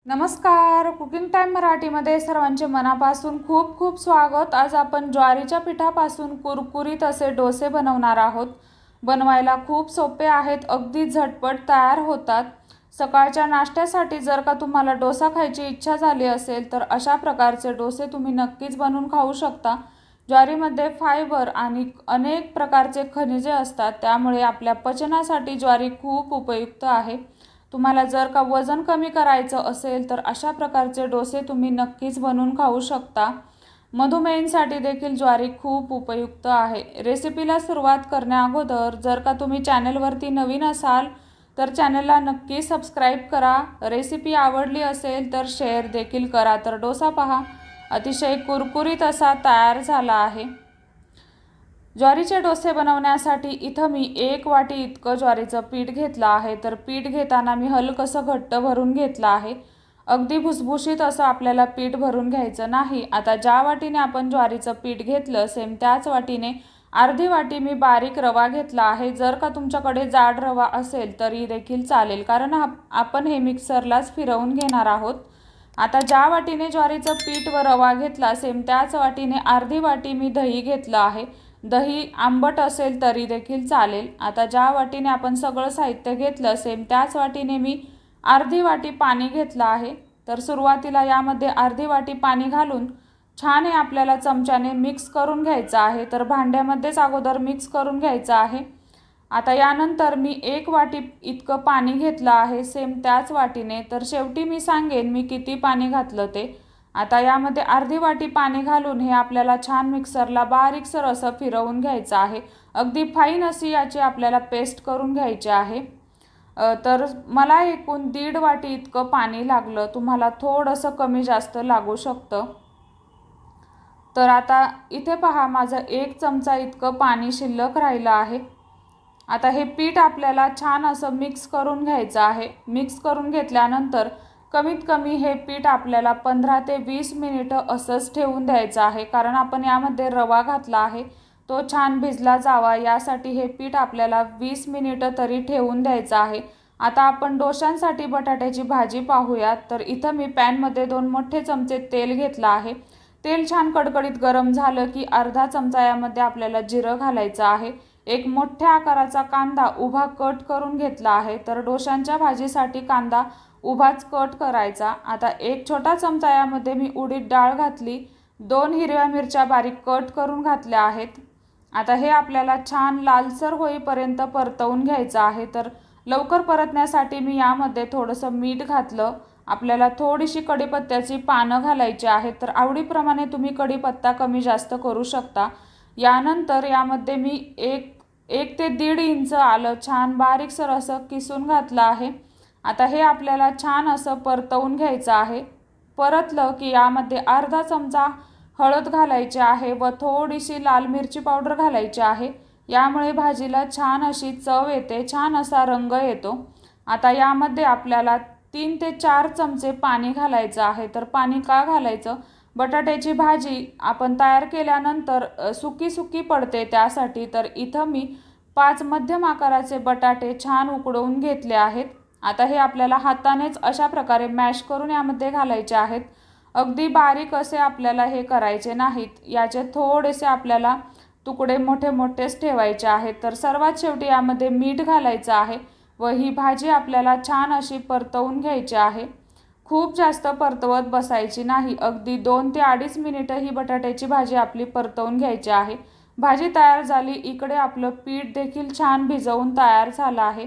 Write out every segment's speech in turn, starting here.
नमस्कार, cooking time मराठीमध्ये सर्वांचे मनापासून खूप खूप स्वागत। आज आपण ज्वारीच्या पिठापासून कुरकुरीत असे डोसे बनवणार आहोत। बनवायला खूप सोपे आहेत, अगदी झटपट तयार होतात। सकाळच्या नाश्त्यासाठी जर का तुम्हाला डोसा खायची इच्छा झाली असेल तर अशा प्रकारचे डोसे तुम्ही नक्कीच बनवून खाऊ शकता। ज्वारीमध्ये फायबर आणि अनेक प्रकारचे खनिजे असतात, त्यामुळे आपल्या पचनासाठी ज्वारी खूप उपयुक्त आहे। तुम्हाला जर का वजन कमी करायचं असेल तर अशा प्रकारचे डोसे तुम्ही नक्कीच बनवून खाऊ शकता। मधुमेहींसाठी देखील ज्वारी खूप उपयुक्त आहे। रेसिपीला सुरुवात करण्याअगोदर जर का तुम्ही चॅनलवरती नवीन असाल तर चॅनलला नक्की सबस्क्राइब करा। रेसिपी आवडली असेल तर शेअर देखील करा। तर डोसा पहा, अतिशय कुरकुरीत असा तयार झाला आहे। ज्वारीचे डोसे बनवण्यासाठी इथं मी 1 वाटी इतकं ज्वारीचं पीठ घेतलं आहे। तर पीठ घेताना मी हलकसं घट्ट भरून घेतलं आहे, अगदी भुसभुशीत असं आपल्याला पीठ भरून घ्यायचं नाही। आता ज्या वाटीने आपण ज्वारीचं पीठ घेतलं सेम त्याच वाटीने अर्धी वाटी मी बारीक रवा घेतला आहे। जर का तुमच्याकडे जाड रवा असेल तरी देखील चालेल, कारण आपण हे मिक्सरलाच फिरवून घेणार आहोत। आता ज्या वाटीने ज्वारीचं पीठ व रवा घेतला सेम त्याच वाटीने अर्धी वाटी मी दही घेतलं आहे। दही आंबट असेल तरी देखील चालेल। आता ज्या वाटीने आपण सगळं साहित्य घेतलं सेम त्याच वाटीने मी अर्धी वाटी पाणी घेतलं आहे। तर सुरुवातीला यामध्ये अर्धी वाटी पाणी घालून छान हे आपल्याला चमच्याने मिक्स करून घ्यायचं आहे। तर भांड्यामध्येच अगोदर मिक्स करून घ्यायचं आहे। आता यानंतर मी 1 वाटी इतकं पाणी घेतलं आहे सेम त्याच वाटीने। तर शेवटी मी सांगेन मी किती पाणी घातलं ते। आता यामध्ये अर्धी वाटी पाणी घालून हे आपल्याला छान मिक्सरला बारीकसर असं फिरवून घ्यायचं आहे। अगदी फाईन अशी याची आपल्याला पेस्ट करून घ्यायची आहे। तर मला एकूण 1.5 वाटी इतकं पाणी लागलं, तुम्हाला थोडंसं कमी जास्त लागू शकतं। तर आता इथे पहा, माझं 1 चमचा इतकं पाणी शिल्लक राहिलं आहे। आता हे पीठ आपल्याला छान असं मिक्स करून घ्यायचं आहे। मिक्स करून घेतल्यानंतर कमीत कमी हे पीठ आपल्याला 15 ते 20 मिनिटं असंच ठेवून द्यायचं आहे, कारण आपण यामध्ये रवा घातला आहे, तो छान भिजला जावा यासाठी हे पीठ आपल्याला 20 मिनिटं तरी ठेवून द्यायचं आहे। आता आपण डोशांसाठी बटाट्याची भाजी पाहूयात। तर इथं मी पॅनमध्ये 2 मोठे चमचे तेल घेतलं आहे। तेल छान कडकडीत गरम झालं की अर्धा चमचा यामध्ये आपल्याला जिरं घालायचं आहे। एक मोठ्या आकाराचा कांदा उभा कट करून घेतला आहे। तर डोशांच्या भाजीसाठी कांदा उभाच कट करायचा। आता 1 छोटा चमचा यामध्ये मी उडीद डाळ घातली, 2 हिरव्या मिरच्या बारीक कट करून घातल्या आहेत। आता हे आपल्याला छान लालसर होईपर्यंत परतवून घ्यायचं आहे। तर लवकर परतण्यासाठी मी यामध्ये थोडंसं मीठ घातलं। आपल्याला थोडीशी कढीपत्त्याची पानं घालायची आहेत, तर आवडीप्रमाणे तुम्ही कढीपत्ता कमी जास्त करू शकता। यानंतर यामध्ये मी 1 ते 1.5 इंच आलं छान बारीकसर असं किसून घातलं आहे। आता हे आपल्याला छान असं परतवून घ्यायचं आहे। परतलं की यामध्ये अर्धा चमचा हळद घालायची आहे व थोडीशी लाल मिरची पावडर घालायची आहे। यामुळे भाजीला छान अशी चव येते, छान असा रंग येतो। आता यामध्ये आपल्याला 3 ते 4 चमचे पाणी घालायचं आहे। तर पाणी का घालायचं? बटाट्याची भाजी आपण तयार केल्यानंतर सुकी सुकी पडते त्यासाठी। तर इथं मी 5 मध्यम आकाराचे बटाटे छान उकडवून घेतले आहेत। आता हे आपल्याला हातानेच अशा प्रकारे मॅश करून यामध्ये घालायचे आहेत। अगदी बारीक असे आपल्याला हे करायचे नाहीत, याचे थोडेसे आपल्याला तुकडे मोठे मोठेच ठेवायचे आहेत। तर सर्वात शेवटी यामध्ये मीठ घालायचं आहे व ही भाजी आपल्याला छान अशी परतवून घ्यायची आहे। खूप जास्त परतवत बसायची नाही, अगदी 2 ते 2.5 मिनिटं ही बटाट्याची भाजी आपली परतवून घ्यायची आहे। भाजी तयार झाली, इकडे आपलं पीठ देखील छान भिजवून तयार झालं आहे।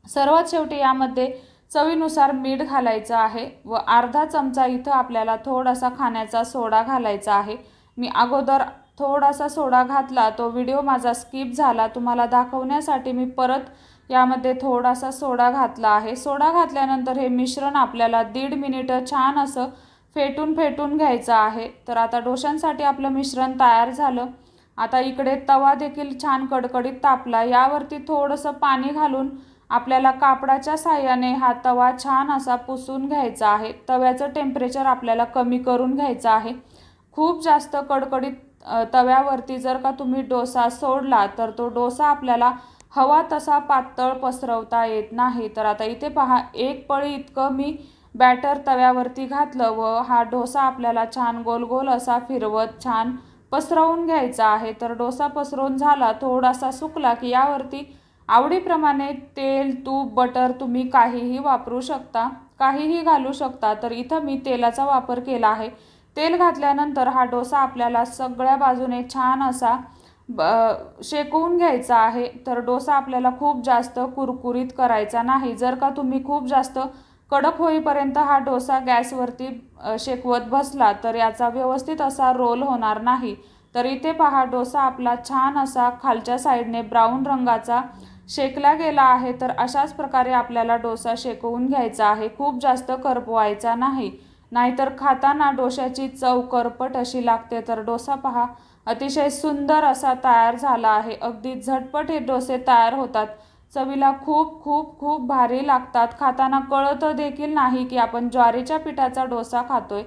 सर्वात शेवटी यामध्ये चवीनुसार मीठ घालायचं आहे व अर्धा चमचा इथं आपल्याला थोडासा खाण्याचा सोडा घालायचा आहे। मी अगोदर थोडासा सोडा घातला, तो व्हिडिओ माझा स्किप झाला, तुम्हाला दाखवण्यासाठी मी परत यामध्ये थोडासा सोडा घातला आहे। सोडा घातल्यानंतर हे मिश्रण आपल्याला 1.5 मिनिटं छान असं फेटून घ्यायचं आहे। तर आता डोशांसाठी आपलं मिश्रण तयार झालं। आता इकडे तवा देखील छान कडकडीत तापला, यावरती थोडंसं पाणी घालून आपल्याला कापडाच्या साहाय्याने हा तवा छान असा पुसून घ्यायचा आहे। तव्याचं टेम्परेचर आपल्याला कमी करून घ्यायचं आहे। खूप जास्त कडकडीत तव्यावरती जर का तुम्ही डोसा सोडला तर तो डोसा आपल्याला हवा तसा पातळ पसरवता येत नाही। तर आता इथे पहा, 1 पळी इतकं मी बॅटर तव्यावरती घातलं व हा डोसा आपल्याला छान गोल गोल असा फिरवत छान पसरवून घ्यायचा आहे। तर डोसा पसरवून झाला, थोडासा सुकला की यावरती आवडीप्रमाणे तेल, तूप, बटर तुम्ही काहीही वापरू शकता, काहीही घालू शकता। तर इथं मी तेलाचा वापर केला आहे। तेल घातल्यानंतर हा डोसा आपल्याला सगळ्या बाजूने छान असा शेकवून घ्यायचा आहे। तर डोसा आपल्याला खूप जास्त कुरकुरीत करायचा नाही। जर का तुम्ही खूप जास्त कडक होईपर्यंत हा डोसा गॅसवरती शेकवत बसला तर याचा व्यवस्थित असा रोल होणार नाही। तर इथे पहा, डोसा आपला छान असा खालच्या साईडने ब्राऊन रंगाचा शेकला गेला आहे। तर अशाच प्रकारे आपल्याला डोसा शेकवून घ्यायचा आहे, खूप जास्त करपवायचा नाही, नाहीतर खाताना डोशाची चव करपट अशी लागते। तर डोसा पहा अतिशय सुंदर असा तयार झाला आहे। अगदी झटपट हे डोसे तयार होतात, चवीला खूप खूप खूप भारी लागतात, खाताना कळत देखील नाही की आपण ज्वारीच्या पिठाचा डोसा खातोय।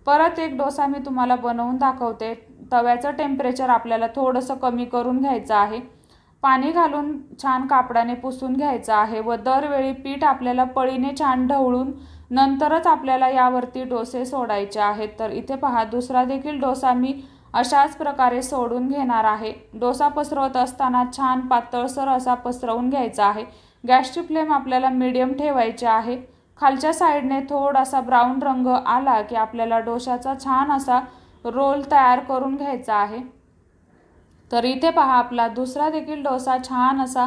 परत एक डोसा मी तुम्हाला बनवून दाखवते। तव्याचं टेम्परेचर आपल्याला थोडंसं कमी करून घ्यायचं आहे, पाणी घालून छान कापडाने पुसून घ्यायचं आहे व दरवेळी पीठ आपल्याला पळीने छान ढवळून नंतरच आपल्याला यावरती डोसे सोडायचे आहेत। तर इथे पहा, दुसरा देखील डोसा मी अशाच प्रकारे सोडून घेणार आहे। डोसा पसरवत असताना छान पातळसर असा पसरवून घ्यायचा आहे। गॅसची फ्लेम आपल्याला मीडियम ठेवायची आहे। खालच्या साईडने थोडासा ब्राऊन रंग आला की आपल्याला डोशाचा छान असा रोल तयार करून घ्यायचा आहे। तर इथे पहा, आपला दुसरा देखील डोसा छान असा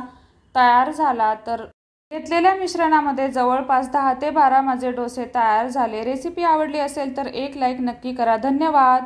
तयार झाला। तर घेतलेल्या मिश्रणामध्ये जवळपास 10 ते 12 माझे डोसे तयार झाले। रेसिपी आवडली असेल तर एक लाईक नक्की करा। धन्यवाद।